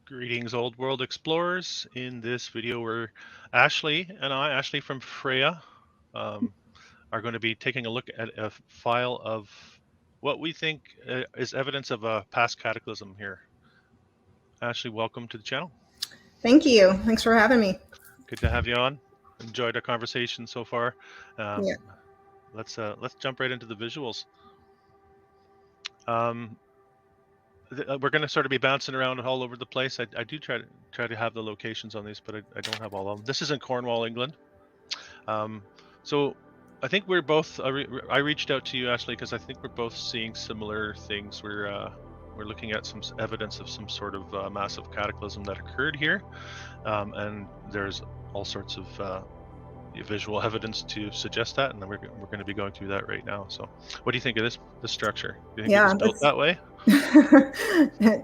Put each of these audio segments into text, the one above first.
Greetings, Old World Explorers. In this video, Ashley and I, Ashley from Freya, are going to be taking a look at a file of what we think is evidence of a past cataclysm here. Ashley, welcome to the channel. Thank you. Thanks for having me. Good to have you on. Enjoyed our conversation so far. Yeah. Let's jump right into the visuals. We're going to sort of be bouncing around all over the place. I do try to have the locations on these, but I don't have all of them. This is in Cornwall, England. So I think we're both. I reached out to you, Ashley, because I think we're both seeing similar things. We're looking at some evidence of some sort of massive cataclysm that occurred here, and there's all sorts of visual evidence to suggest that, and then we're going to be going through that right now. So, what do you think of this structure? Do you think it was built that way?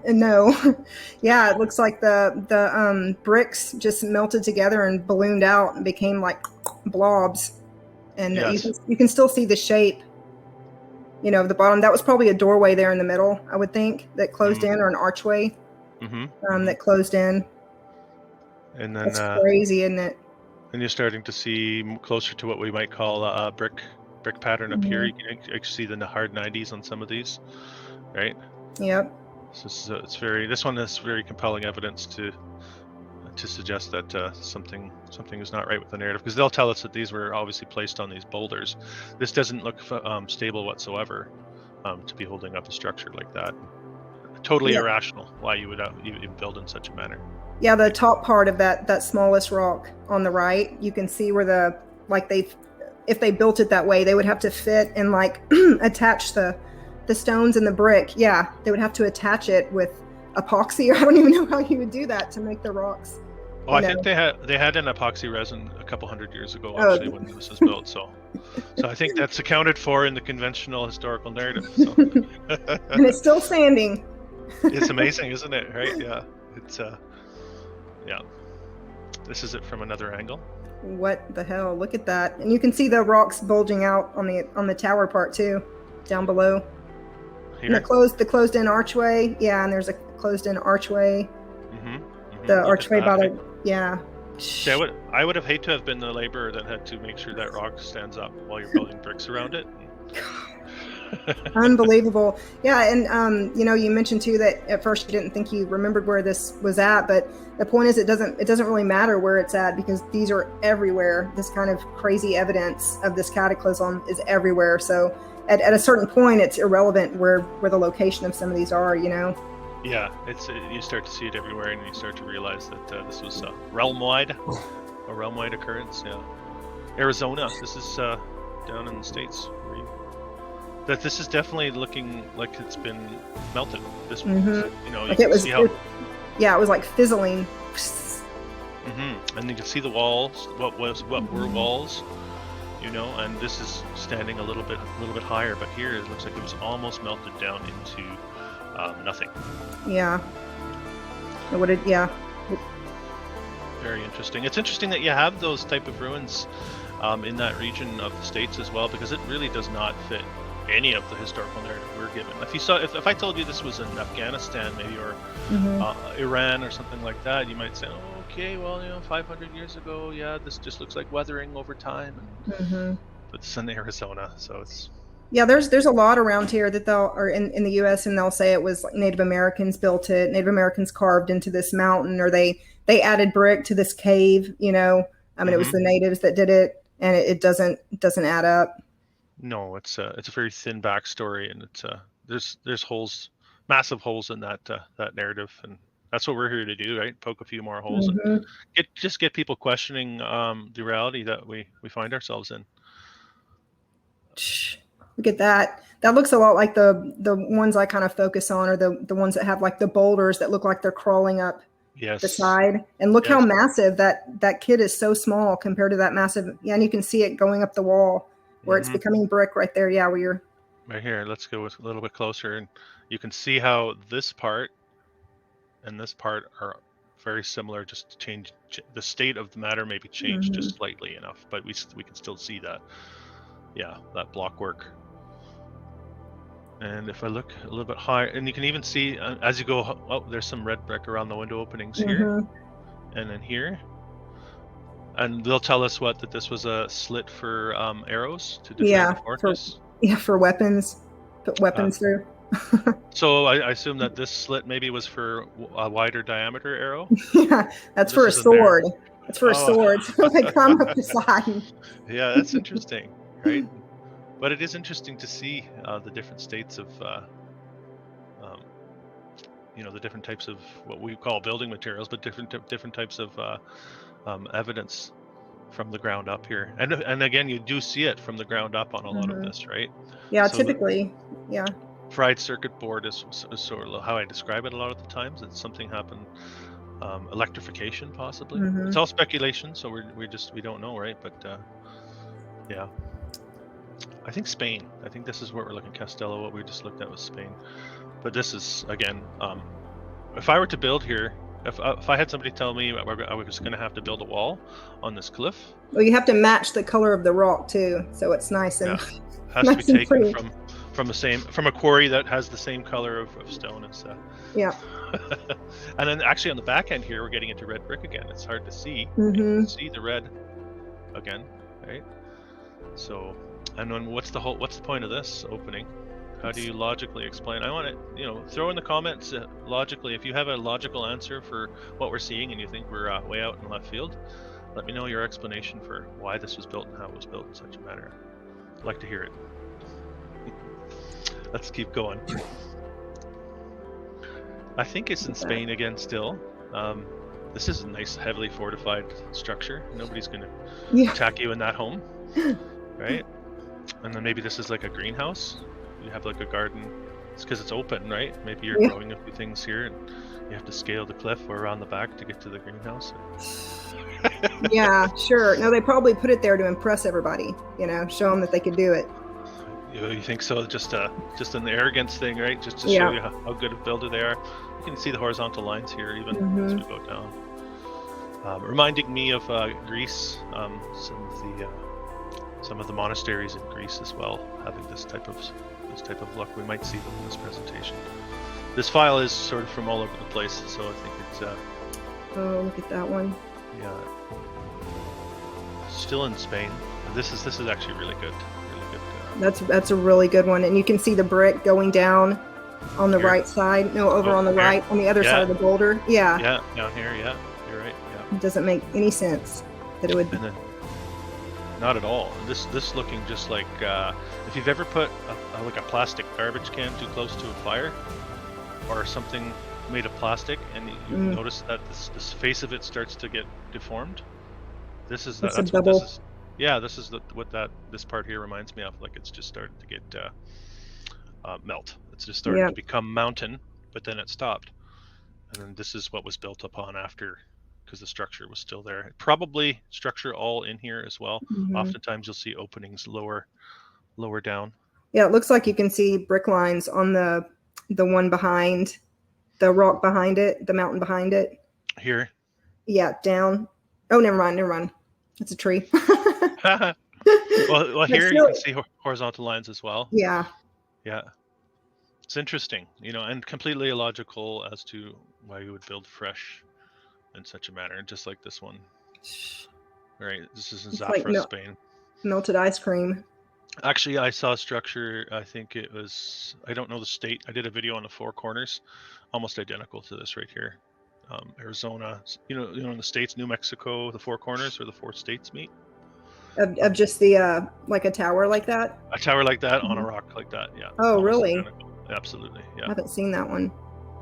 No. Yeah, it looks like the bricks just melted together and ballooned out and became like blobs, and yes. you can still see the shape. You know, the bottom. That was probably a doorway there in the middle, I would think, that closed in, or an archway that closed in. And then that's crazy, isn't it? And you're starting to see closer to what we might call a brick pattern up here. You can see the hard 90s on some of these, right? Yep. So this one is very compelling evidence to suggest that something is not right with the narrative, because they'll tell us that these were obviously placed on these boulders. This doesn't look stable whatsoever to be holding up a structure like that. Totally irrational why you would build in such a manner. Yeah, the top part of that smallest rock on the right, you can see where if they built it that way, they would have to fit and like attach the stones and the brick. Yeah, they would have to attach it with epoxy, or I don't even know how you would do that to make the rocks. Oh, I think they had an epoxy resin a couple hundred years ago, actually, when this was built. So I think that's accounted for in the conventional historical narrative. So. And it's still standing. It's amazing, isn't it? Right? Yeah. It's yeah. This is it from another angle. What the hell? Look at that. And you can see the rocks bulging out on the tower part too, down below. Here? And the closed in archway. Yeah, and there's a closed in archway. The archway by the See, I would have hated to have been the laborer that had to make sure that rock stands up while you're building bricks around it. Unbelievable. Yeah, and you mentioned too that at first you didn't think you remembered where this was at, but the point is it doesn't really matter where it's at, because these are everywhere. This kind of crazy evidence of this cataclysm is everywhere. So at a certain point, it's irrelevant where the location of some of these are. Yeah, you start to see it everywhere, and you start to realize that this was a realm-wide occurrence. Yeah, Arizona. This is down in the States. That this is definitely looking like it's been melted. This, like it was. It was like fizzling. And you can see the walls. What were walls? And this is standing a little bit higher, but here it looks like it was almost melted down into nothing. Yeah. Yeah. Very interesting. It's interesting that you have those type of ruins in that region of the States as well, because it really does not fit any of the historical narrative we're given. If I told you this was in Afghanistan maybe, or Iran or something like that, you might say, oh, okay, well, 500 years ago, yeah, this just looks like weathering over time. But it's in Arizona, so it's... Yeah, there's a lot around here that or in the U.S., and they'll say it was like Native Americans built it, Native Americans carved into this mountain, or they added brick to this cave. It was the natives that did it, and it doesn't add up. No, it's a very thin backstory, and it's there's holes, massive holes in that narrative, and that's what we're here to do, right? Poke a few more holes and get people questioning the reality that we find ourselves in. Look at that. That looks a lot like the ones I kind of focus on, or the ones that have like the boulders that look like they're crawling up the side. And look how massive that kid is. So small compared to that massive. Yeah, and you can see it going up the wall where it's becoming brick right there. Yeah, where you're right here. Let's go a little bit closer, and you can see how this part and this part are very similar. Just change the state of the matter, maybe changed just slightly enough, but we can still see that. Yeah, that block work. And if I look a little bit higher, and you can even see as you go, oh, there's some red brick around the window openings here, and then here. And they'll tell us that this was a slit for arrows to defend the fortress. For weapons. Put weapons through. So I assume that this slit maybe was for a wider diameter arrow. Yeah, that's for a sword. That's for a sword. So they come up the side. Yeah, that's interesting, right? But it is interesting to see the different states of, the different types of what we call building materials, but different types of evidence from the ground up here. And again, you do see it from the ground up on a lot of this, right? Yeah, so typically, yeah. Fried circuit board is sort of how I describe it a lot of the times. It's something happened, electrification possibly. It's all speculation, so we don't know, right? But yeah. I think Spain. I think this is where we're looking. Castello, what we just looked at was Spain. But this is, again, if I were to build here, if I had somebody tell me I was going to have to build a wall on this cliff. Well, you have to match the color of the rock too, so it's nice and has to be taken from a quarry that has the same color of stone as. Yeah. And then actually on the back end here, we're getting into red brick again. It's hard to see. You can see the red again, right? So. And then what's the point of this opening? How do you logically explain? I want to, throw in the comments logically. If you have a logical answer for what we're seeing and you think we're way out in left field, let me know your explanation for why this was built and how it was built in such a manner. I'd like to hear it. Let's keep going. I think it's in Spain again still. This is a nice, heavily fortified structure. Nobody's going to attack you in that home, right? And then maybe this is like a greenhouse. You have like a garden. It's because it's open, right? Maybe you're growing a few things here, and you have to scale the cliff or around the back to get to the greenhouse. Yeah, sure. No, they probably put it there to impress everybody. Show them that they could do it. You think so? Just an arrogance thing, right? Just to show you how good a builder they are. You can see the horizontal lines here, even as we go down. Reminding me of Greece, some of the monasteries in Greece as well, having this type of look. We might see them in this presentation. This file is sort of from all over the place, so I think it's. Oh, look at that one. Yeah. Still in Spain. This is actually really good. Really good. That's a really good one, and you can see the brick going down on the right side. No, over on the right, on the other side of the boulder. Yeah. Yeah, down here. Yeah, you're right. Yeah. It doesn't make any sense that it would. And then, not at all. This looking just like if you've ever put a plastic garbage can too close to a fire, or something made of plastic, and you notice that this face of it starts to get deformed. This is that's what this is. Yeah, this is what this part here reminds me of. Like it's just started to get melt. It's just started to become mountain, but then it stopped. And then this is what was built upon after, because the structure was still there. Probably structure all in here as well. Oftentimes you'll see openings lower down. Yeah, it looks like you can see brick lines on the one behind, the rock behind it, the mountain behind it. Here? Yeah, down. Oh, never mind. It's a tree. well here you can see horizontal lines as well. Yeah. Yeah. It's interesting, and completely illogical as to why you would build fresh in such a manner, just like this one. Right, this is in Zafra, Spain. Melted ice cream. Actually, I saw a structure, I think it was, I don't know the state. I did a video on the Four Corners, almost identical to this right here. Arizona, in the States, New Mexico, the Four Corners where the 4 states meet. Of just the, like a tower like that? A tower like that on a rock like that, yeah. Oh, really? Identical. Absolutely, yeah. I haven't seen that one.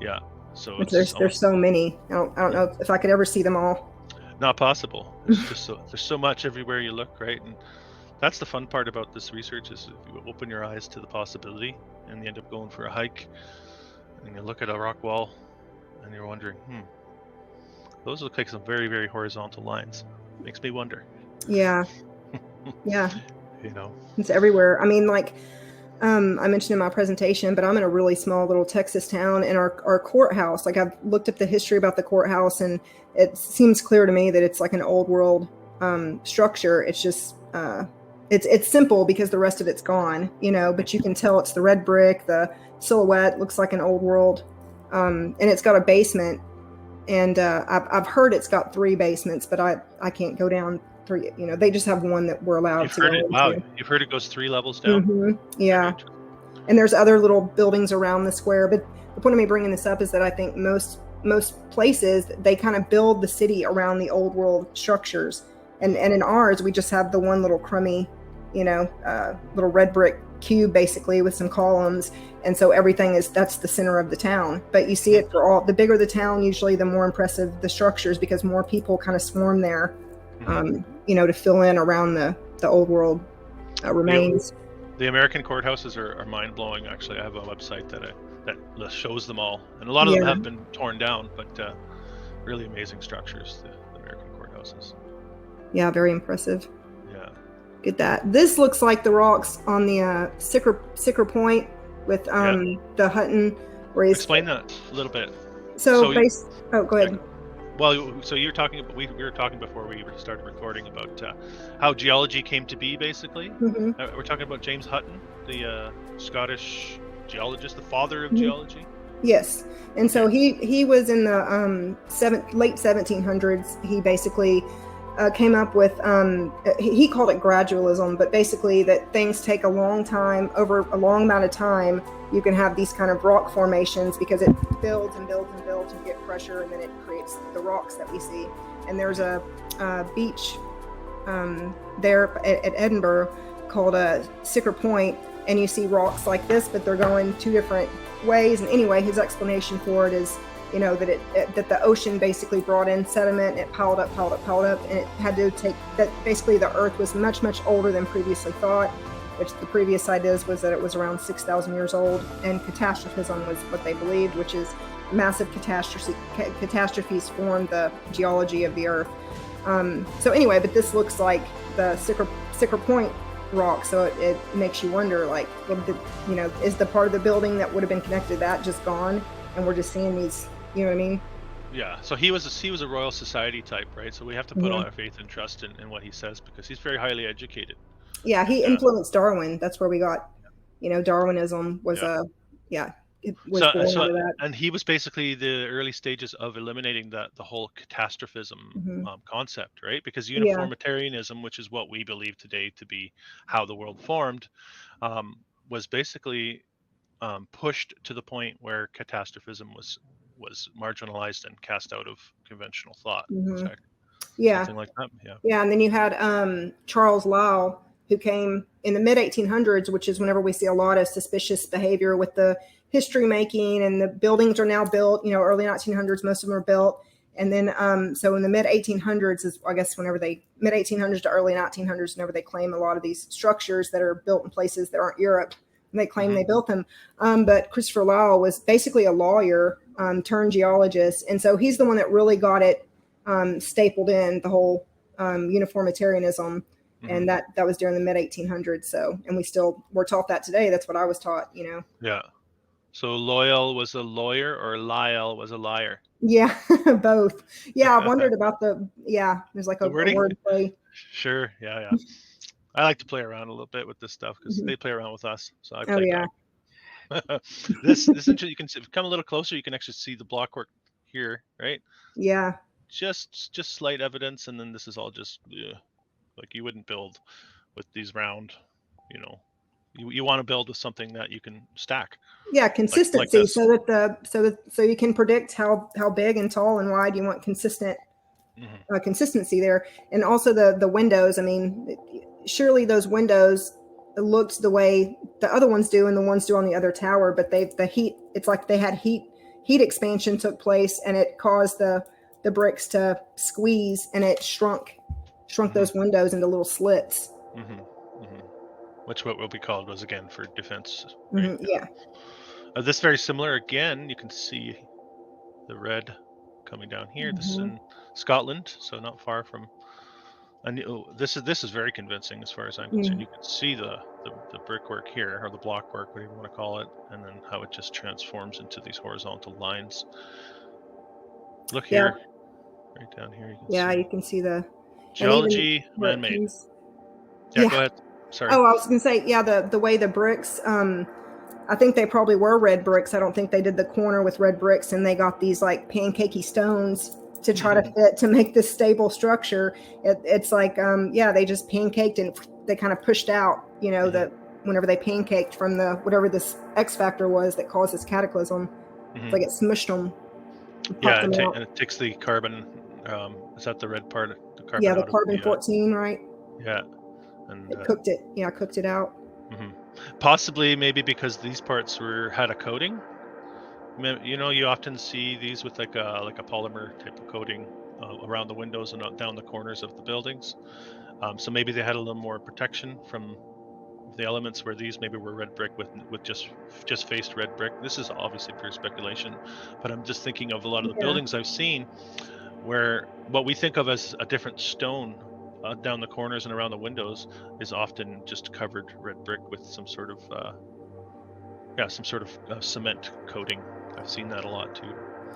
Yeah. So there's so many. I don't know if I could ever see them all. Not possible. There's so much everywhere you look, right? And that's the fun part about this research is if you open your eyes to the possibility and you end up going for a hike and you look at a rock wall and you're wondering, those look like some very, very horizontal lines. Makes me wonder. Yeah. Yeah. It's everywhere. I mean, like, I mentioned in my presentation, but I'm in a really small little Texas town, and our courthouse, like I've looked up the history about the courthouse, and it seems clear to me that it's like an old world structure. It's just it's simple because the rest of it's gone, but you can tell it's the red brick. The silhouette looks like an old world, and it's got a basement. And I've heard it's got 3 basements, but I can't go down 3. They just have one that we're allowed to go into. Wow, you've heard it goes 3 levels down? Mm-hmm. Yeah. And there's other little buildings around the square. But the point of me bringing this up is that I think most places, they kind of build the city around the old world structures. And in ours, we just have the one little crummy, little red brick cube, basically, with some columns. And so everything that's the center of the town. But you see it the bigger the town, usually the more impressive the structures, because more people kind of swarm there, to fill in around the old world remains. The American courthouses are mind-blowing, actually. I have a website that shows them all. And a lot of them have been torn down, but really amazing structures, the American courthouses. Yeah, very impressive. Yeah. Get that. This looks like the rocks on the Sicker Point with the Hutton. Explain that a little bit. So go ahead. Well, so you're talking. We were talking before we started recording about how geology came to be. Basically, we're talking about James Hutton, the Scottish geologist, the father of geology. Yes, and so he was in the late 1700s. He basically came up with he called it gradualism, but basically that things take a long time. Over a long amount of time, you can have these kind of rock formations because it builds and builds and builds, and you get pressure, and then it creates the rocks that we see. And there's a beach there at Edinburgh called Sicker Point, and you see rocks like this, but they're going 2 different ways. And anyway, his explanation for it is, that the ocean basically brought in sediment, and it piled up, and it had to take that. Basically, the Earth was much, much older than previously thought, which the previous ideas was that it was around 6,000 years old. And catastrophism was what they believed, which is massive catastrophes formed the geology of the Earth. So anyway, but this looks like the Sicker Point rock, so it makes you wonder, like, is the part of the building that would have been connected to that just gone, and we're just seeing these, you know what I mean? Yeah, so he was a Royal Society type, right? So we have to put all our faith and trust in what he says, because he's very highly educated. Yeah, he influenced Darwin. That's where we got, Darwinism was it was born out of that. And he was basically the early stages of eliminating the whole catastrophism concept, right? Because uniformitarianism, which is what we believe today to be how the world formed, was basically pushed to the point where catastrophism was marginalized and cast out of conventional thought. Something like that. Yeah, and then you had Charles Lyell, who came in the mid 1800s, which is whenever we see a lot of suspicious behavior with the history making, and the buildings are now built, early 1900s, most of them are built. And then, so in the mid 1800s is, I guess, mid 1800s to early 1900s, whenever they claim a lot of these structures that are built in places that aren't Europe, and they claim they built them. But Christopher Lyell was basically a lawyer turned geologist. And so he's the one that really got it stapled in, the whole uniformitarianism. And that was during the mid 1800s. So, and we're taught that today. That's what I was taught, Yeah. So Loyal was a lawyer, or Lyell was a liar? Yeah, both. Yeah, I wondered about there's like a word play. Sure, yeah. I like to play around a little bit with this stuff, because they play around with us. So I play back. This you can come a little closer. You can actually see the blockwork here, right? Yeah. Just slight evidence, and then this is all just like you wouldn't build with these round, You want to build with something that you can stack. Yeah, consistency, like so you can predict how big and tall and wide you want consistency there. And also the windows. I mean, surely those windows looked the way the other ones do and the ones do on the other tower, but the heat. It's like they had heat expansion took place, and it caused the bricks to squeeze, and it shrunk those windows into little slits. Which what will be called was, again, for defense. Right? Yeah. This very similar. Again, you can see the red coming down here. This is in Scotland, so not far from. And this is very convincing as far as I'm concerned. You can see the brickwork here, or the blockwork, whatever you want to call it, and then how it just transforms into these horizontal lines. Look here, right down here. You can see you can see the geology, man-made. Yeah, go ahead. Sorry. Oh, I was going to say, yeah, the way the bricks, I think they probably were red bricks. I don't think they did the corner with red bricks, and they got these like pancakey stones to try to fit to make this stable structure. It's like, yeah, they just pancaked and they kind of pushed out, you know, that whenever they pancaked from the whatever this X factor was that caused this cataclysm, it's like it smushed them. Yeah, and it takes the carbon. Is that the red part? The carbon. Yeah, the carbon 14, right? Yeah, and it cooked it. Yeah, cooked it out. Possibly, maybe because these parts had a coating. You know, you often see these with like a polymer type of coating around the windows and down the corners of the buildings. So maybe they had a little more protection from the elements, where these maybe were red brick with just faced red brick. This is obviously pure speculation, but I'm just thinking of a lot of the buildings I've seen where what we think of as a different stone down the corners and around the windows is often just covered red brick with some sort of cement coating. I've seen that a lot too.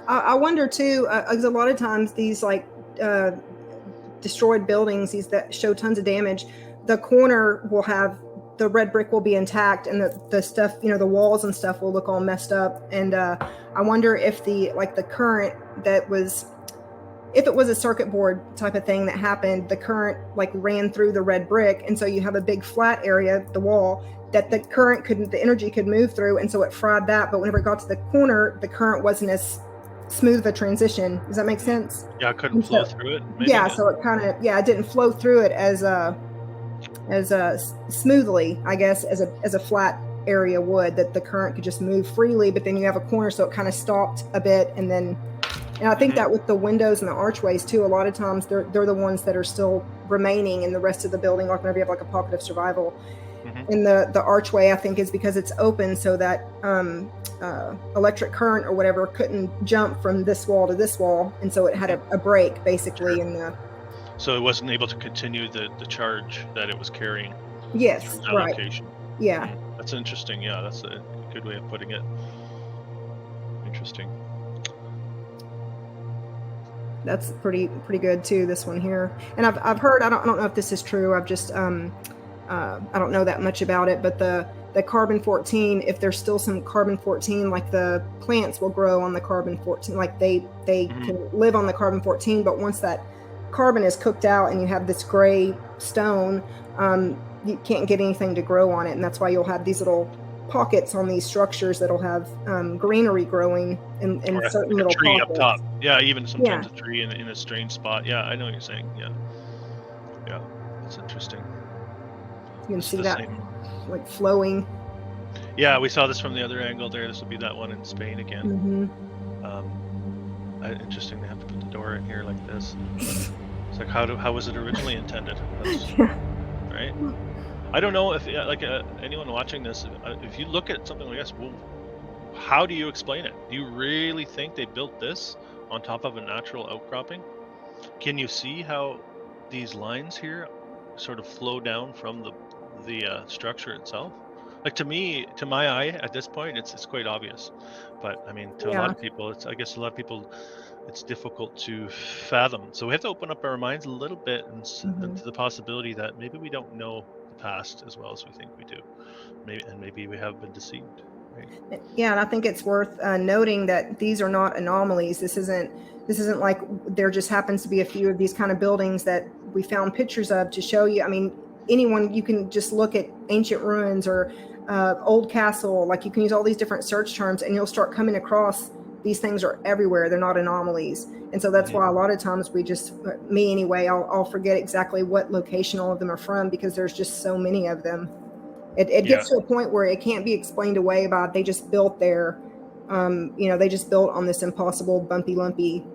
I wonder too, because a lot of times these like destroyed buildings, these that show tons of damage, the corner will have the red brick will be intact, and the stuff, you know, the walls and stuff will look all messed up. And I wonder if the current that was, if it was a circuit board type of thing that happened, the current like ran through the red brick, and so you have a big flat area, the wall, that the current the energy could move through, and so it fried that. But whenever it got to the corner, the current wasn't as smooth a transition. Does that make sense? Yeah, it couldn't flow through it. Maybe so it kind of it didn't flow through it as smoothly, I guess, as a flat area would, that the current could just move freely. But then you have a corner, so it kind of stopped a bit, and I think that with the windows and the archways too, a lot of times they're the ones that are still remaining in the rest of the building, like whenever you have like a pocket of survival. And the archway, I think, is because it's open, so that electric current or whatever couldn't jump from this wall to this wall, and so it had a break basically in the. So it wasn't able to continue the charge that it was carrying. Yes, right. Location. Yeah. That's interesting. Yeah, that's a good way of putting it. Interesting. That's pretty good too, this one here. And I've heard, I don't know if this is true, I've just I don't know that much about it, but the carbon 14, if there's still some carbon 14, like the plants will grow on the carbon 14, like they can live on the carbon 14, but once that carbon is cooked out and you have this gray stone, you can't get anything to grow on it, and that's why you'll have these little pockets on these structures that'll have greenery growing in certain little tree pockets. Up top. Yeah, even sometimes a tree in a strange spot. Yeah, I know what you're saying. Yeah, that's interesting. You can see that like flowing. Yeah, we saw this from the other angle there. This would be that one in Spain again. Interesting, they have to put the door in here like this. It's like, how was it originally intended? Right? I don't know if anyone watching this, if you look at something like this, well, how do you explain it? Do you really think they built this on top of a natural outcropping? Can you see how these lines here sort of flow down from the structure itself? Like, to me, to my eye at this point, it's quite obvious, but I mean, to a lot of people, it's difficult to fathom. So we have to open up our minds a little bit and to the possibility that maybe we don't know the past as well as we think we do. Maybe we have been deceived. Right? Yeah, and I think it's worth noting that these are not anomalies. This isn't like there just happens to be a few of these kind of buildings that we found pictures of to show you. I mean, anyone, you can just look at ancient ruins or old castle, like you can use all these different search terms and you'll start coming across these things are everywhere. They're not anomalies. And so that's why a lot of times me anyway, I'll forget exactly what location all of them are from, because there's just so many of them. It gets to a point where it can't be explained away by they just built there. They just built on this impossible bumpy, lumpy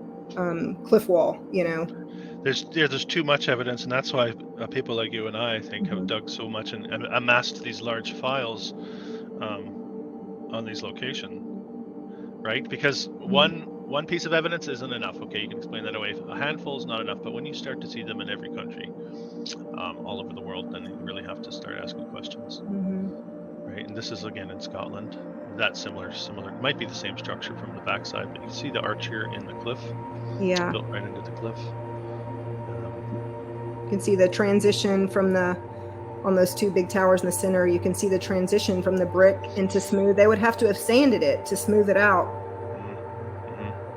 cliff wall, There's too much evidence, and that's why people like you and I think have dug so much and amassed these large files on these locations, right? Because one piece of evidence isn't enough. Okay, you can explain that away. A handful is not enough, but when you start to see them in every country, all over the world, then you really have to start asking questions, right? And this is again in Scotland. That's similar. It might be the same structure from the backside, but you see the arch here in the cliff. Yeah, it's built right into the cliff. You can see the transition from the on those two big towers in the center. You can see the transition from the brick into smooth. They would have to have sanded it to smooth it out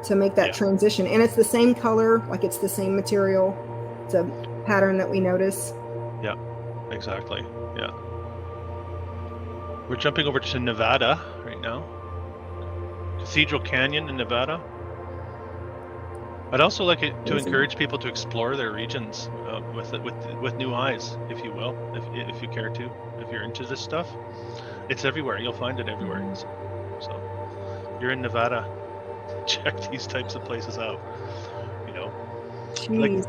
to make that transition. And it's the same color, like it's the same material. It's a pattern that we notice. Yeah, exactly. Yeah. We're jumping over to Nevada right now. Cathedral Canyon in Nevada. I'd also like to encourage people to explore their regions with new eyes, if you will, if you care to, if you're into this stuff. It's everywhere. You'll find it everywhere. So you're in Nevada, check these types of places out. You know, like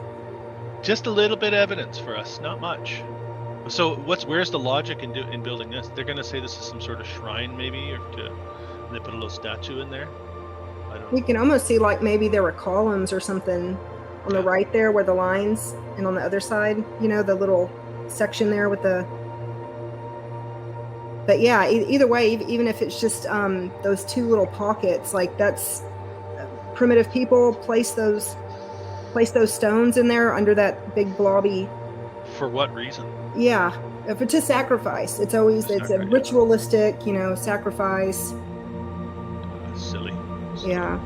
just a little bit of evidence for us, not much. So where's the logic in building this? They're going to say this is some sort of shrine, maybe, and they put a little statue in there. We can almost see like maybe there were columns or something on the right there where the lines, and on the other side, you know, the little section there with the. But yeah, either way, even if it's just those two little pockets, like that's primitive people place those stones in there under that big blobby. For what reason? Yeah, if it's a sacrifice, it's always it's a ritualistic, you know, sacrifice. Silly. Yeah.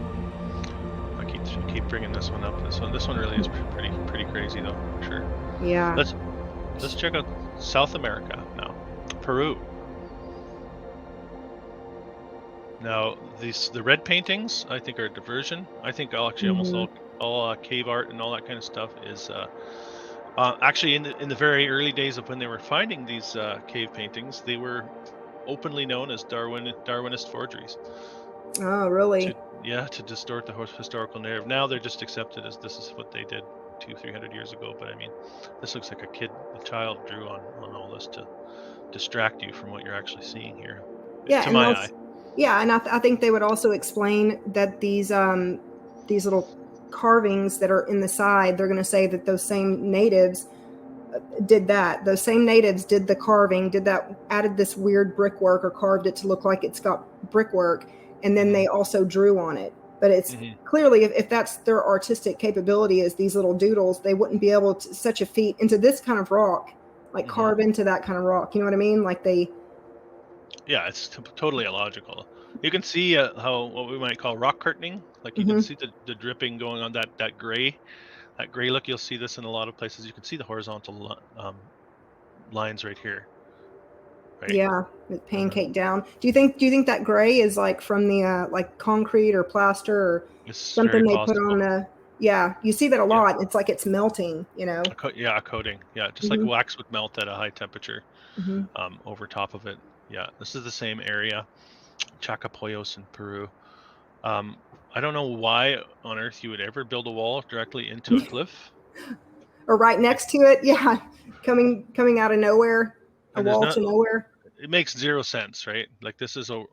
I keep bringing this one up. This one really is pretty crazy though, for sure. Yeah. Let's check out South America now. Peru. Now the red paintings I think are a diversion. I think almost all cave art and all that kind of stuff is actually in the very early days of when they were finding these cave paintings, they were openly known as Darwinist forgeries. Oh, really? To distort the historical narrative. Now they're just accepted as this is what they did 200-300 years ago. But I mean, this looks like a child drew on all this to distract you from what you're actually seeing here. Yeah, to my eye. Yeah, and I think they would also explain that these little carvings that are in the side, they're going to say that those same natives did that. Those same natives did the carving, added this weird brickwork or carved it to look like it's got brickwork. And then they also drew on it. But it's clearly, if that's their artistic capability is these little doodles, they wouldn't be able to such a feat into this kind of rock, like carve into that kind of rock. You know what I mean? Like they. Yeah, it's totally illogical. You can see what we might call rock curtaining. Like you can see the dripping going on that gray look. You'll see this in a lot of places. You can see the horizontal lines right here. Right? Yeah, with pancake down. Do you think that gray is like from the like concrete or plaster or something they put on the? Yeah, you see that a lot. It's like it's melting, you know. A coating. Yeah, just like wax would melt at a high temperature over top of it. Yeah, this is the same area, Chateaus in Peru. I don't know why on earth you would ever build a wall directly into a cliff. Or right next to it. Yeah, coming out of nowhere. A wall to nowhere. It makes zero sense, right? Like this is a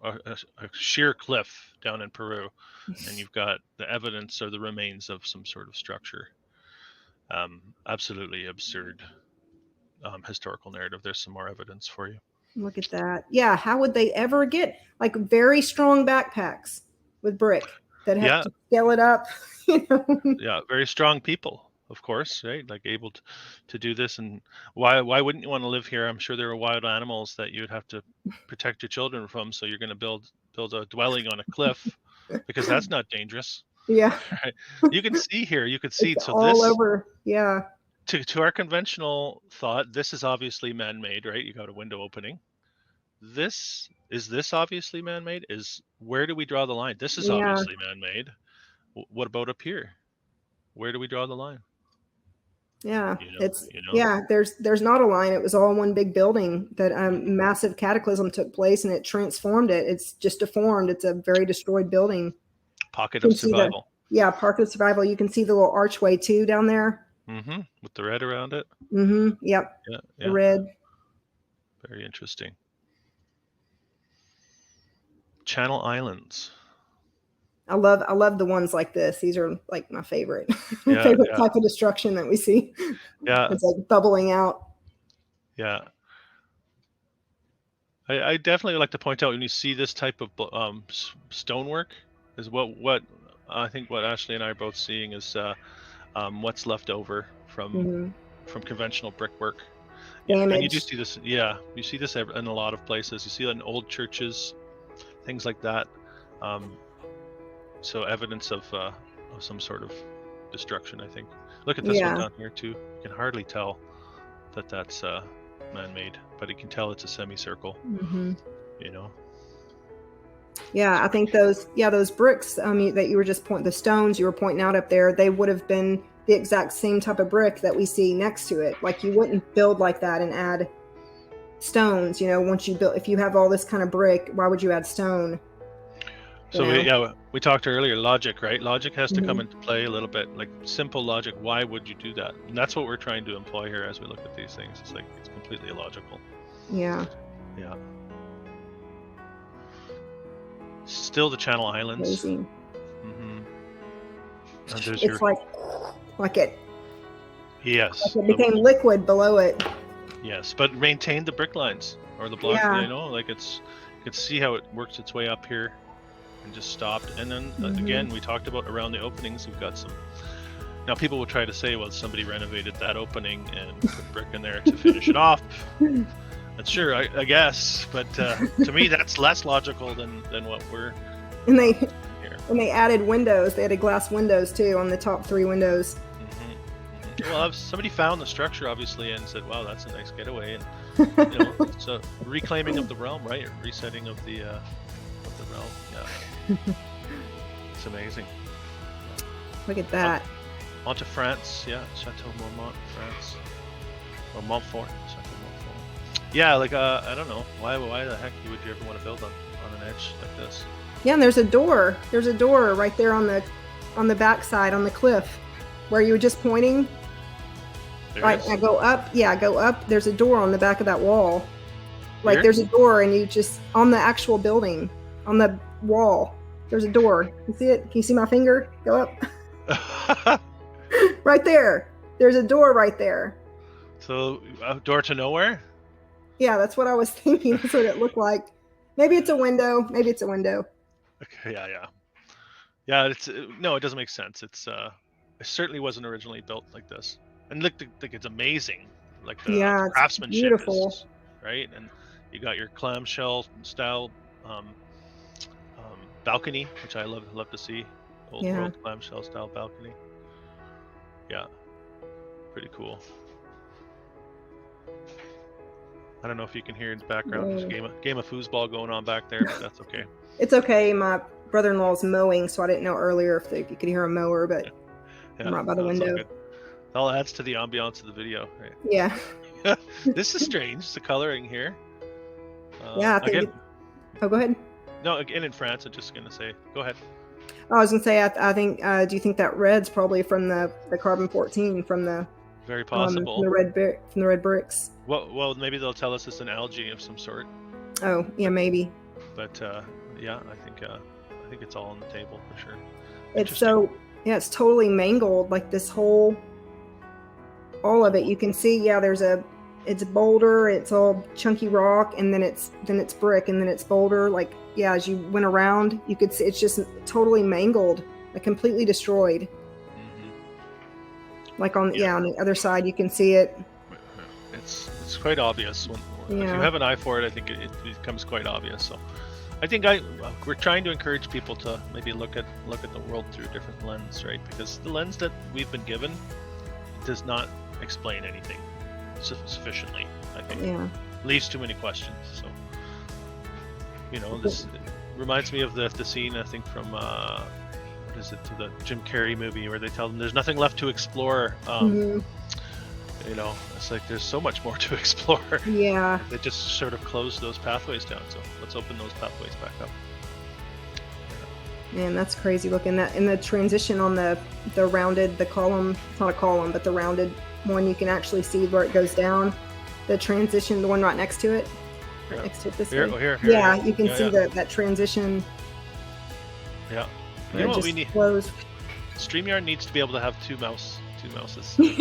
sheer cliff down in Peru, and you've got the evidence or the remains of some sort of structure. Absolutely absurd historical narrative. There's some more evidence for you. Look at that. Yeah, how would they ever get like very strong backpacks with brick that have to scale it up? You know? Yeah, very strong people. Of course, right? Like able to do this, and why wouldn't you want to live here? I'm sure there are wild animals that you'd have to protect your children from. So you're going to build a dwelling on a cliff because that's not dangerous. Yeah, right? You can see here. You could see it's all over. Yeah. To our conventional thought, this is obviously man-made, right? You got a window opening. This obviously man-made? Where do we draw the line? This is obviously man-made. What about up here? Where do we draw the line? Yeah, there's not a line. It was all one big building that massive cataclysm took place and it transformed it. It's just deformed. It's a very destroyed building. Pocket of survival. Pocket of survival. You can see the little archway too down there. With the red around it. Yep. Yeah. The red. Very interesting. Channel Islands. I love the ones like this. These are like my favorite type of destruction that we see. Yeah, it's like bubbling out. Yeah, I definitely like to point out when you see this type of stonework is what I think what Ashley and I are both seeing is what's left over from conventional brickwork. Yeah, and you do damaged. see this. Yeah, you see this in a lot of places. You see it in old churches, things like that. Um, so evidence of some sort of destruction, I think. Look at this one Yeah. down here too. You can hardly tell that that's man-made, but you can tell it's a semicircle. Hmm. You know. Yeah, I think those bricks that you were just the stones you were pointing out up there, they would have been the exact same type of brick that we see next to it. Like you wouldn't build like that and add stones, once you build, if you have all this kind of brick, why would you add stone? So we talked earlier, logic, right? Logic has to come Mhm. into play a little bit, like simple logic. Why would you do that? And that's what we're trying to employ here as we look at these things. It's like it's completely illogical. Yeah. Yeah. Still the Channel Islands. Crazy. Mm-hmm. And there's It's like it yes, became liquid below it. yes, but maintain the brick lines or the block. Yeah. Like you can see how it works its way up here and just stopped. And then again, we talked about around the openings. We've got some. Now people will try to say, well, somebody renovated that opening and put brick in there to finish it off. That's sure, I guess, but to me that's less logical than what we're. And they here. and they added windows. They added glass windows too on the top 3 windows. Well, if somebody found the structure obviously and said, "Wow, that's a nice getaway," and it's a reclaiming of the realm, right? A resetting of the realm. Yeah, it's amazing. Look at that. On to France, yeah, Chateau Marmont, France, or Montfort, Chateau Montfort. Yeah, like I don't know why the heck would you ever want to build on an edge like this? Yeah, and there's a door. There's a door right there on the backside on the cliff, where you were just pointing. Right, I go up. Yeah, go up. There's a door on the back of that wall. Like there's a door, and you just on the actual building, on the wall. There's a door. You see it? Can you see my finger? Go up. Right there. There's a door right there. So a door to nowhere? Yeah, that's what I was thinking. That's what it looked like. Maybe it's a window. Maybe it's a window. Okay, yeah. It's no, it doesn't make sense. It certainly wasn't originally built like this. And look, like it's amazing. Like the craftsmanship beautiful. is right, and you got your clamshell style balcony, which I love to see. Old world clamshell style balcony. Yeah, pretty cool. I don't know if you can hear in the background. There's a game of foosball going on back there, but that's okay. It's okay. My brother-in-law's mowing, so I didn't know earlier if you could hear a mower, but I'm right by the window. All adds to the ambiance of the video, right? Yeah. This is strange, the coloring here. Yeah, I think go ahead. No, again in France, I'm just gonna say, go ahead. I was gonna say, I think. Do you think that red's probably from the carbon 14 from the? Very possible. From the red bricks. Well, maybe they'll tell us it's an algae of some sort. Oh, yeah, maybe. But yeah, I think it's all on the table for sure. It's totally mangled. Like this whole, all of it. You can see, it's boulder. It's all chunky rock, and then it's brick, and then it's boulder. Like as you went around, you could see it's just totally mangled, like completely destroyed. Like on the other side, you can see it. It's quite obvious. If you have an eye for it, I think it becomes quite obvious. So, I think we're trying to encourage people to maybe look at the world through a different lens, right? Because the lens that we've been given does not explain anything sufficiently. I think leaves too many questions. So, this reminds me of the scene I think from. Is it to the Jim Carrey movie where they tell them there's nothing left to explore? It's like there's so much more to explore. Yeah. They just sort of close those pathways down. So let's open those pathways back up. Man, that's crazy looking. That in the transition on the rounded, the column, it's not a column, but the rounded one, you can actually see where it goes down. The transition, the one right next to it. Right next to it this way. Here, yeah, you can see that transition. Yeah. You know what we need? Closed. StreamYard needs to be able to have two mouses. I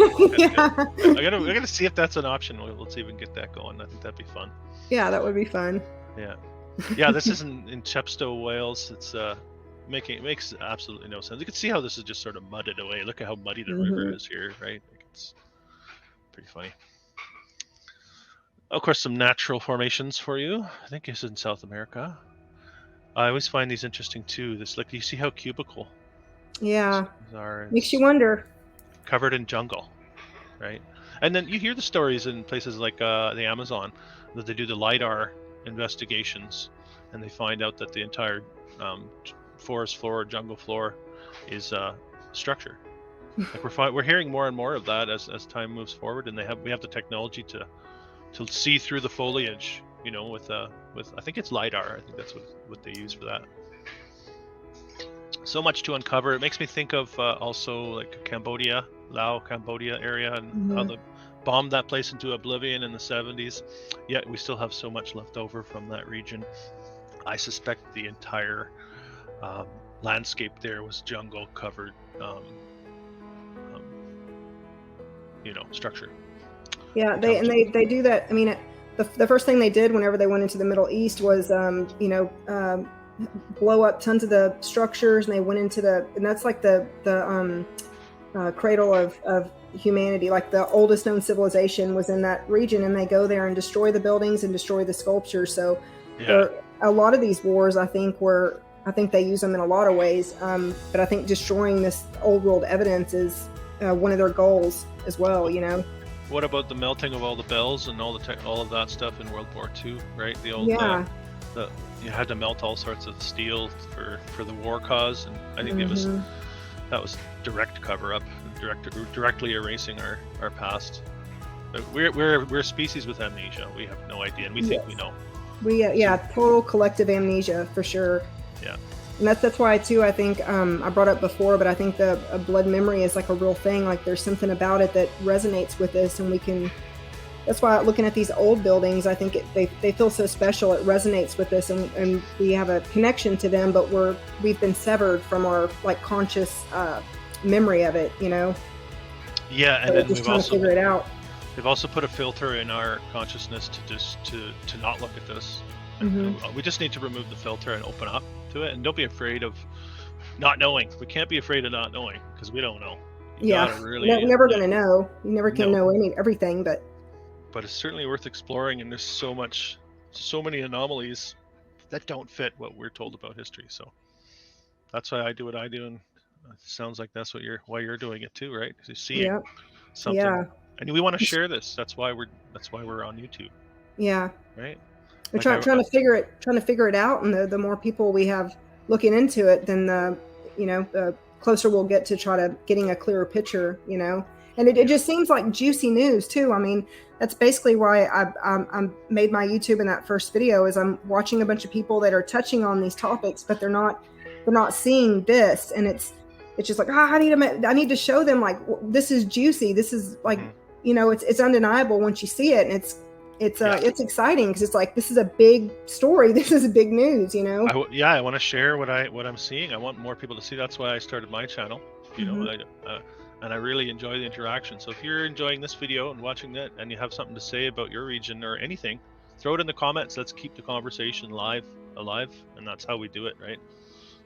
gotta see if that's an option. Let's see if we can get that going. I think that'd be fun. Yeah, that would be fun. Yeah. This is in Chepstow, Wales. It's it makes absolutely no sense. You can see how this is just sort of mudded away. Look at how muddy the river is here, right? Like it's pretty funny. Of course, some natural formations for you. I think it's in South America. I always find these interesting too. This, like, you see how cubical Yeah, these are. makes you wonder. Covered in jungle, right? And then you hear the stories in places like the Amazon that they do the LiDAR investigations, and they find out that the entire forest floor, jungle floor, is structure. Like we're hearing more and more of that as time moves forward, and we have the technology to see through the foliage, you know, with I think it's LiDAR. I think that's what they use for that. So much to uncover. It makes me think of also like Cambodia area, and how they bombed that place into oblivion in the 70s. Yet we still have so much left over from that region. I suspect the entire landscape there was jungle covered, structure. Yeah, they do that. I mean, the first thing they did whenever they went into the Middle East was, blow up tons of the structures, and they went into and that's like the cradle of humanity. Like the oldest known civilization was in that region, and they go there and destroy the buildings and destroy the sculptures. So a lot of these wars, I think they use them in a lot of ways. But I think destroying this old world evidence is one of their goals as well. You know. What about the melting of all the bells and all of that stuff in World War II? Right, the old you had to melt all sorts of steel for the war cause, and I think that was direct cover up, directly erasing our past. But we're a species with amnesia. We have no idea, and we think we know. Total collective amnesia for sure. Yeah. And that's why too, I think I brought up before, but I think the blood memory is like a real thing. Like there's something about it that resonates with us, and we can. That's why looking at these old buildings, I think they feel so special. It resonates with us, and we have a connection to them, but we've been severed from our like conscious memory of it, you know. Yeah, and so then just trying to figure it out. They've also put a filter in our consciousness to not look at this. We just need to remove the filter and open up to it, and don't be afraid of not knowing. We can't be afraid of not knowing, because we don't know. Never gonna know. You never can know everything, but it's certainly worth exploring, and there's so many anomalies that don't fit what we're told about history. So that's why I do what I do, and it sounds like that's why you're doing it too, right? Because you see something, and we want to share this. That's why we're on YouTube. Yeah. Right. We're trying to figure it out, and the more people we have looking into it, then the closer we'll get to try to getting a clearer picture, you know. And it just seems like juicy news too. I mean, that's basically why I made my YouTube in that first video, is I'm watching a bunch of people that are touching on these topics, but they're not seeing this, and it's just like, I need to show them, like, this is juicy. This is like, it's undeniable once you see it, and it's exciting, because it's like, this is a big story. This is a big news, you know. I want to share what I'm seeing. I want more people to see. That's why I started my channel. You know, and I really enjoy the interaction. So if you're enjoying this video and watching that, and you have something to say about your region or anything, throw it in the comments. Let's keep the conversation alive, and that's how we do it, right?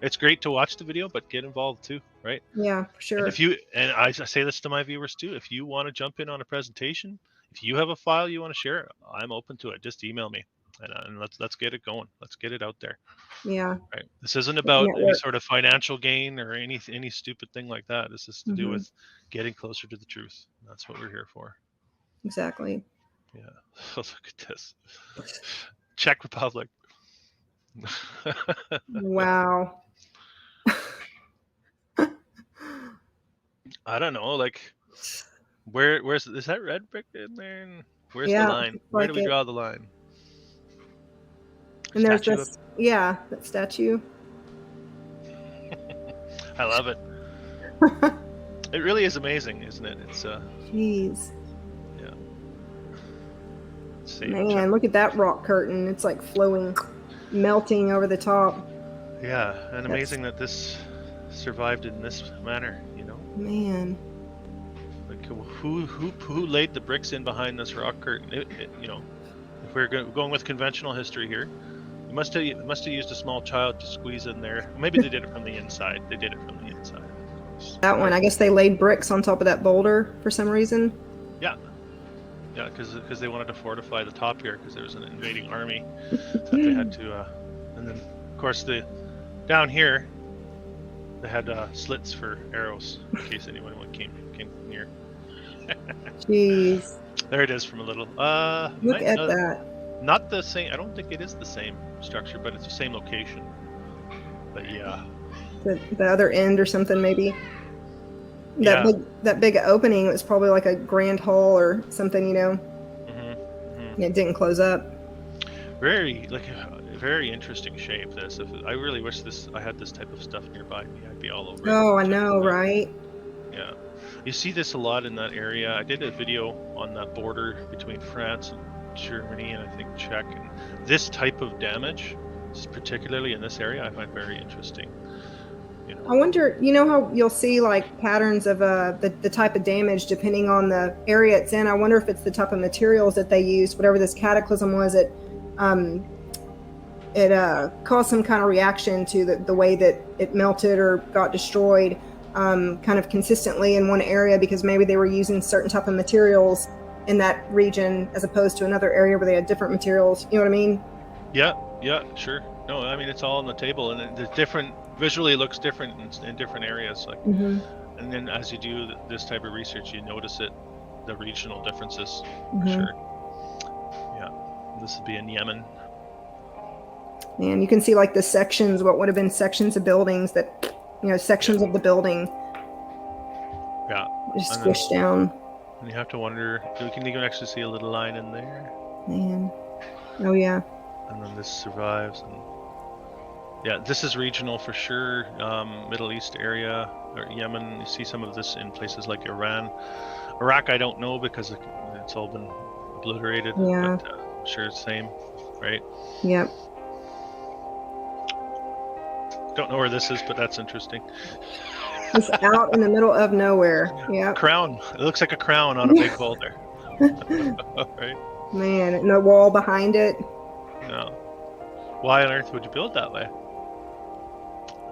It's great to watch the video, but get involved too, right? Yeah, for sure. And I say this to my viewers too, if you want to jump in on a presentation, if you have a file you want to share, I'm open to it. Just email me, and let's get it going. Let's get it out there. Yeah. Right. This isn't about any sort of financial gain or any stupid thing like that. This is to do with getting closer to the truth. That's what we're here for. Exactly. Yeah. Look at this. Czech Republic. Wow. I don't know. Like, where's is that red brick in there? Where's the line? Where do we draw the line? And there's this, that statue. I love it. It really is amazing, isn't it? It's jeez. Yeah. Man, look at that rock curtain. It's like flowing, melting over the top. Yeah, and amazing that this survived in this manner, you know. Man. Like, who laid the bricks in behind this rock curtain? If we're going with conventional history here, it must have used a small child to squeeze in there. Maybe they did it from the inside. They did it from the inside, of course. That one, I guess they laid bricks on top of that boulder for some reason. Yeah. Yeah, because they wanted to fortify the top here because there was an invading army that they had to, and then of course down here they had slits for arrows in case anyone came near. Jeez. There it is from a little. Look at that. Not the same. I don't think it is the same structure, but it's the same location. But yeah. The other end or something maybe. That big opening was probably like a grand hall or something, you know. And it didn't close up. Very very interesting shape. I really wish I had this type of stuff nearby me. I'd be all over it. Oh, I know, right? Yeah, you see this a lot in that area. I did a video on that border between France and Germany and I think Czech, and this type of damage, particularly in this area, I find very interesting. You know. I wonder, you know how you'll see like patterns of the type of damage depending on the area it's in. I wonder if it's the type of materials that they used. Whatever this cataclysm was, it caused some kind of reaction to the way that it melted or got destroyed kind of consistently in one area, because maybe they were using certain type of materials in that region as opposed to another area where they had different materials. You know what I mean? Yeah, sure. No, I mean, it's all on the table, and it's different. Visually, it looks different in different areas. Like, and then as you do this type of research, you notice the regional differences for sure. Yeah, this would be in Yemen. And you can see like the sections, what would have been sections of buildings that, you know, sections of the building. Yeah. Just squished down. And you have to wonder, you can actually see a little line in there. Man. Oh yeah. And then this survives. And yeah, this is regional for sure. Middle East area, or Yemen. You see some of this in places like Iran. Iraq, I don't know because it's all been obliterated. Yeah. But I'm sure it's the same, right? Yep. Don't know where this is, but that's interesting. It's out in the middle of nowhere. Yeah. Crown. It looks like a crown on a big boulder. Right? Man, and the wall behind it. No. Why on earth would you build that way?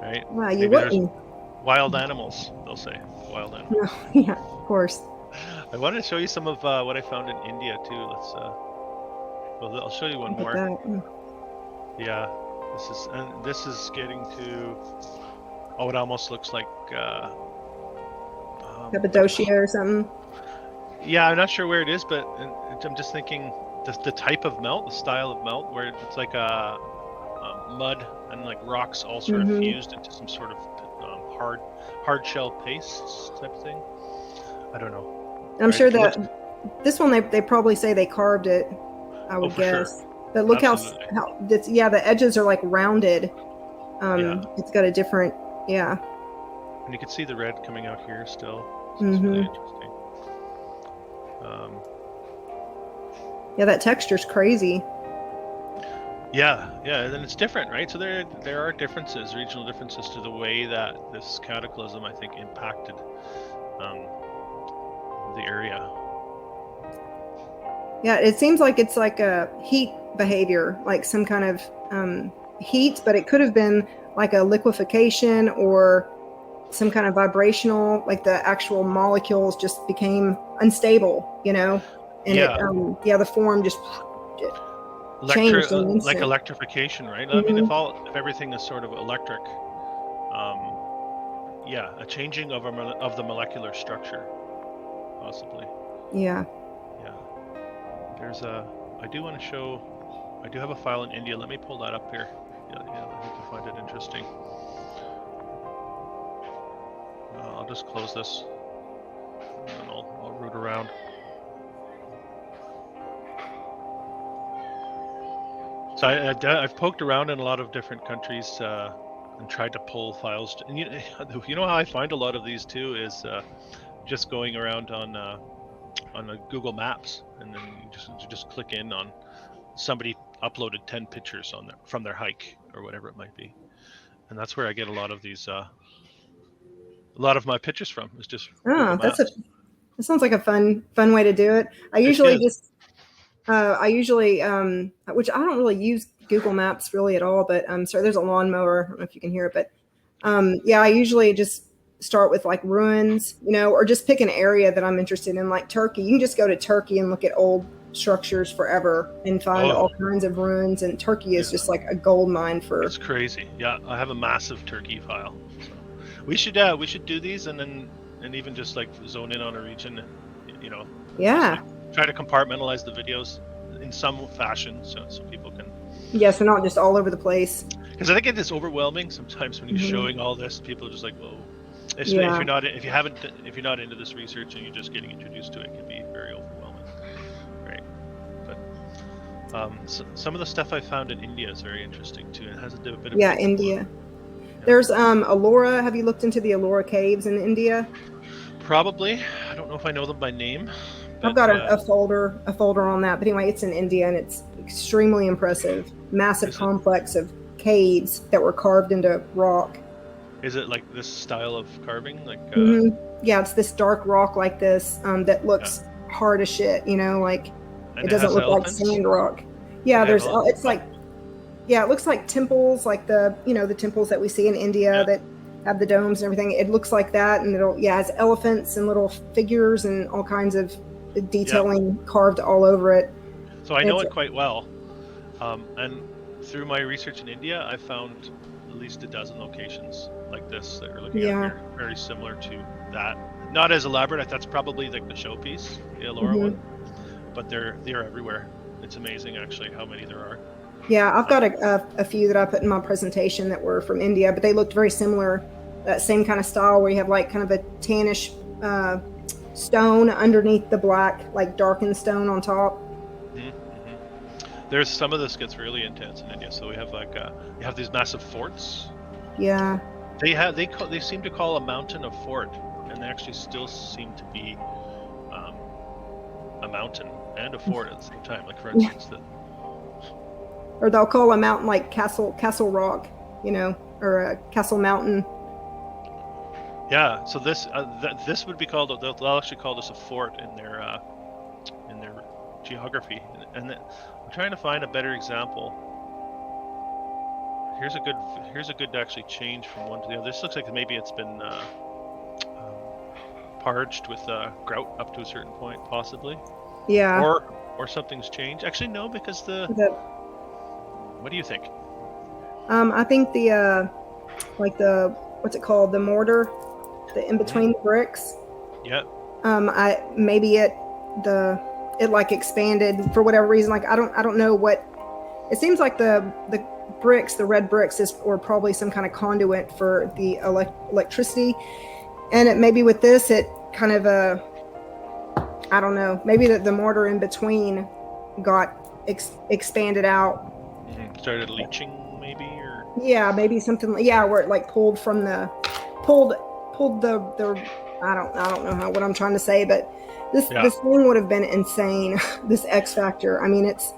Right? Well, you wouldn't. Wild animals, they'll say. Wild animals. No, yeah, of course. I wanted to show you some of what I found in India too. Well, I'll show you one more. Yeah. This is getting to, it almost looks like Cappadocia or something. Yeah, I'm not sure where it is, but I'm just thinking the type of melt, the style of melt, where it's like mud and like rocks all sort of fused into some sort of hard shell paste type of thing. I don't know. I'm sure that this one they probably say they carved it. I would guess. Sure. But look how the edges are like rounded. It's got a different, And you can see the red coming out here still. So it's really interesting. Yeah, that texture's crazy. Yeah, and it's different, right? So there are differences, regional differences to the way that this cataclysm, I think, impacted the area. Yeah, it seems like it's like a heat behavior, like some kind of heat, but it could have been like a liquefaction or some kind of vibrational, like the actual molecules just became unstable, you know? And the form just changed. Like electrification, right? I mean, if everything is sort of electric, a changing of the molecular structure, possibly. Yeah. I do want to show, I do have a file in India. Let me pull that up here. Yeah, I think you'll find it interesting. I'll just close this, and then I'll root around. So I've poked around in a lot of different countries and tried to pull files. And you know how I find a lot of these too is just going around on Google Maps, and then you just click in on somebody uploaded 10 pictures from their hike or whatever it might be, and that's where I get a lot of these a lot of my pictures from. Is just that sounds like a fun way to do it. I usually which I don't really use Google Maps really at all, but so there's a lawnmower. I don't know if you can hear it, but I usually just start with like ruins, you know, or just pick an area that I'm interested in, like Turkey. You can just go to Turkey and look at old structures forever and find all kinds of ruins, and Turkey is just like a gold mine for. It's crazy. Yeah, I have a massive Turkey file. So we should do these and even just like zone in on a region, you know. Yeah. Try to compartmentalize the videos in some fashion so people can. Yeah, so not just all over the place. Because I think it is overwhelming sometimes when you're showing all this. People are just like, whoa. If you're not into this research and you're just getting introduced to it, it can be very overwhelming, right? But some of the stuff I found in India is very interesting too. It has a bit of India. Yeah. There's Ellora. Have you looked into the Ellora caves in India? Probably. I don't know if I know them by name. But, I've got a folder on that. But anyway, it's in India and it's extremely impressive. Massive complex of caves that were carved into rock. Is it like this style of carving? Like yeah, it's this dark rock like this that looks hard as shit, you know, like it doesn't look like sand rock. Yeah, it looks like temples, like the temples that we see in India that have the domes and everything. It looks like that, and it has elephants and little figures and all kinds of detailing carved all over it. So I know it quite well, and through my research in India, I found at least a dozen locations like this that we're looking at here, very similar to that. Not as elaborate. That's probably like the showpiece, the Ellora one, but they're everywhere. It's amazing actually how many there are. Yeah, I've got a few that I put in my presentation that were from India, but they looked very similar. That same kind of style where you have like kind of a tannish stone underneath the black, like darkened stone on top. There's some of this gets really intense in India. So we have like you have these massive forts. Yeah. They seem to call a mountain a fort, and they actually still seem to be a mountain and a fort at the same time. Like for instance, or they'll call a mountain like Castle Rock, you know, or Castle Mountain. Yeah. So this would be called. They'll actually call this a fort in their geography, and I'm trying to find a better example. Here's a good actually change from one to the other. This looks like maybe it's been parged with grout up to a certain point, possibly. Yeah. Or something's changed. Actually, no, because what do you think? I think the what's it called? The mortar, the in between the bricks. Yeah. It like expanded for whatever reason. Like I don't know what. It seems like the bricks, the red bricks, or probably some kind of conduit for the electricity. And it maybe with this, it kind of I don't know. Maybe the mortar in between got expanded out. Started leaching, maybe, or maybe something. Where it like pulled the I don't know what I'm trying to say, but this thing would have been insane. This X factor. I mean, it's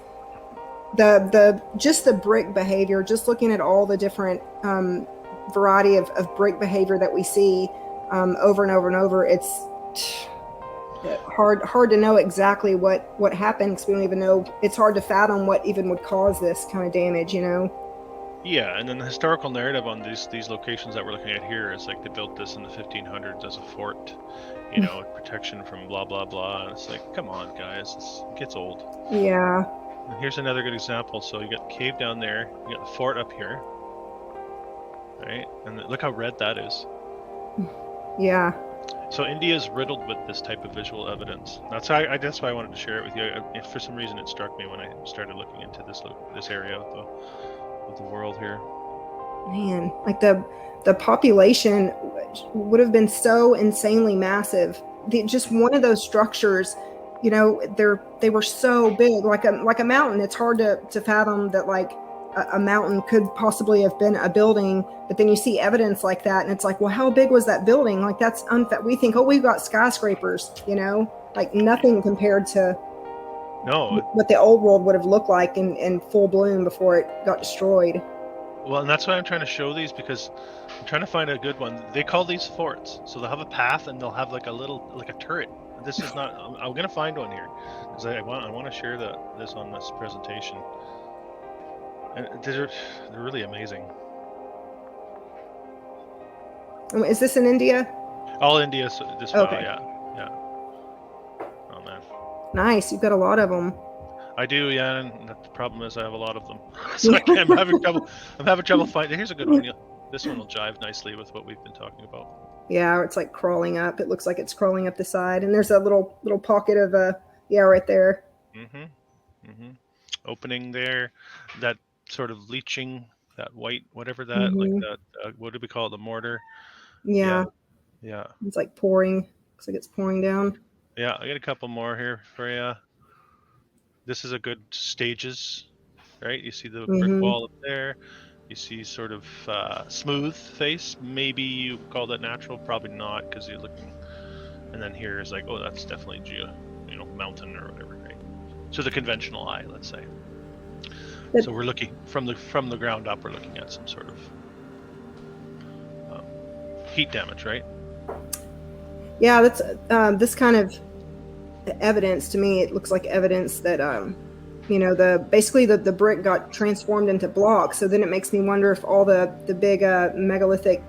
just the brick behavior. Just looking at all the different variety of brick behavior that we see over and over and over. It's hard to know exactly what happened, because we don't even know. It's hard to fathom what even would cause this kind of damage, you know. Yeah, and then the historical narrative on these locations that we're looking at here is like they built this in the 1500s as a fort, you know, protection from blah blah blah. And it's like, come on, guys, it gets old. Yeah. And here's another good example. So you got the cave down there, you got the fort up here, right? And look how red that is. Yeah. So India is riddled with this type of visual evidence. That's why I wanted to share it with you. If for some reason it struck me when I started looking into this area of the world here. Man, like the population would have been so insanely massive. Just one of those structures, you know, they were so big, like a mountain. It's hard to fathom that like a mountain could possibly have been a building, but then you see evidence like that, and it's like, well, how big was that building? Like that's we think, oh, we've got skyscrapers, you know, like nothing compared to what the old world would have looked like in full bloom before it got destroyed. Well, and that's why I'm trying to show these, because I'm trying to find a good one. They call these forts, so they'll have a path and they'll have like a turret. This is not. I'm gonna find one here because I want to share this on this presentation. And they're really amazing. Is this in India? All India this far, Okay. yeah. Oh man. Nice. You've got a lot of them. I do, yeah, and the problem is I have a lot of them. So I'm having trouble finding. Here's a good one. This one will jive nicely with what we've been talking about. Yeah, it's like crawling up. It looks like it's crawling up the side, and there's a little pocket of right there. Opening there, that sort of leaching, that white, whatever that, like Mm-hmm. that. What do we call it? The mortar. Yeah. Yeah. It's like pouring. Looks like it's pouring down. Yeah, I got a couple more here for you. This is a good stages, right? You see the brick Mm-hmm. wall up there. You see sort of smooth face. Maybe you call that natural, probably not, because you're looking. And then here is like, oh, that's definitely mountain or whatever, right? So the conventional eye, let's say. So we're looking from the ground up. We're looking at some sort of heat damage, right? Yeah, that's this kind of evidence to me. It looks like evidence that basically the brick got transformed into blocks. So then it makes me wonder if all the big megalithic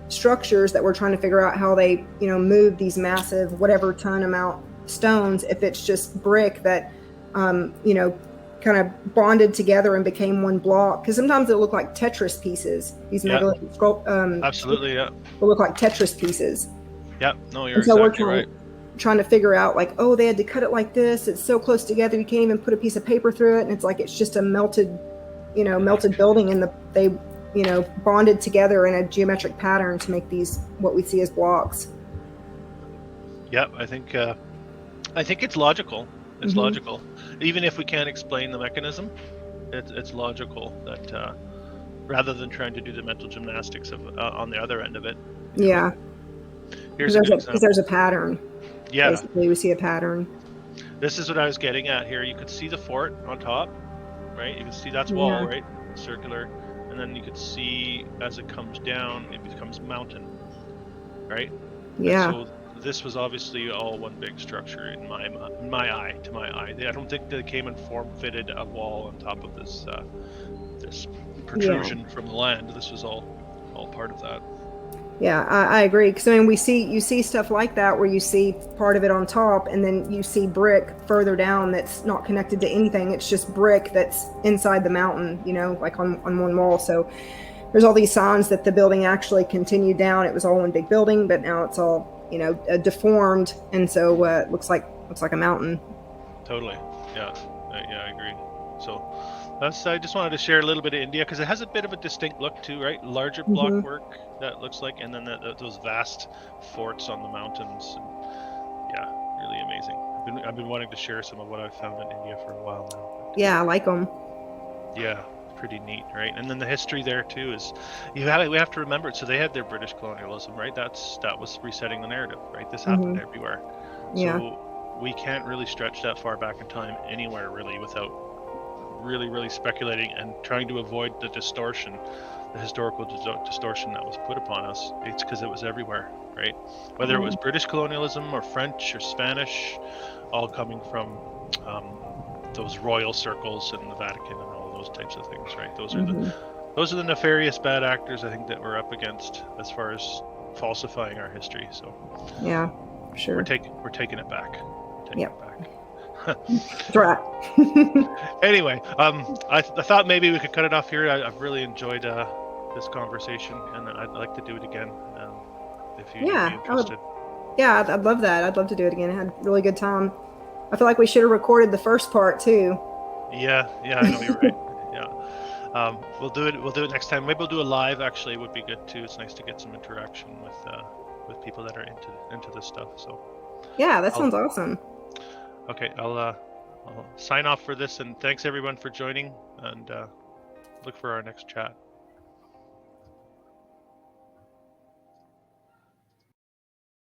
structures that we're trying to figure out how they move these massive whatever ton amount stones, if it's just brick that kind of bonded together and became one block, because sometimes it'll look like Tetris pieces. These megalithic absolutely, yeah, will look like Tetris pieces. Yeah, no, you're exactly right. Trying to figure out like, oh, they had to cut it like this. It's so close together you can't even put a piece of paper through it, and it's like it's just a melted building, and they bonded together in a geometric pattern to make these what we see as blocks. Yeah, I think it's logical. It's logical, even if we can't explain the mechanism. It's logical that rather than trying to do the mental gymnastics of on the other end of it. Yeah, because there's a pattern. Yeah, basically we see a pattern. This is what I was getting at here. You could see the fort on top, right? You can see that's wall, right? Circular, and then you could see as it comes down, it becomes mountain, right? Yeah. And so this was obviously all one big structure to my eye. I don't think they came and form-fitted a wall on top of this this protrusion from the land. This was all part of that. Yeah, I agree. Because I mean, you see stuff like that where you see part of it on top, and then you see brick further down that's not connected to anything. It's just brick that's inside the mountain, like on one wall. So there's all these signs that the building actually continued down. It was all one big building, but now it's all deformed, and so it looks like a mountain. Totally. Yeah, I agree. So I just wanted to share a little bit of India because it has a bit of a distinct look too, right? Larger block work that looks like, and then those vast forts on the mountains. And yeah, really amazing. I've been wanting to share some of what I've found in India for a while now. Yeah, I like them. Yeah, pretty neat, right? And then the history there too is we have to remember it. So they had their British colonialism, right? That was resetting the narrative, right? This happened everywhere. Yeah. So we can't really stretch that far back in time anywhere really without really speculating and trying to avoid the distortion, the historical distortion that was put upon us. It's because it was everywhere, right? Whether it was British colonialism or French or Spanish, all coming from those royal circles and the Vatican and all those types of things, right? Those are the nefarious bad actors I think that we're up against as far as falsifying our history. So yeah, sure, we're taking it back. That's right. Anyway, I thought maybe we could cut it off here. I've really enjoyed this conversation, and I'd like to do it again if you'd be interested. I'd love that. I'd love to do it again. I had a really good time. I feel like we should have recorded the first part too. Yeah, I know you're right. Yeah, we'll do it next time. Maybe we'll do a live. Actually, would be good too. It's nice to get some interaction with people that are into this stuff. So yeah, that sounds awesome. Okay, I'll sign off for this, and thanks everyone for joining, and look for our next chat.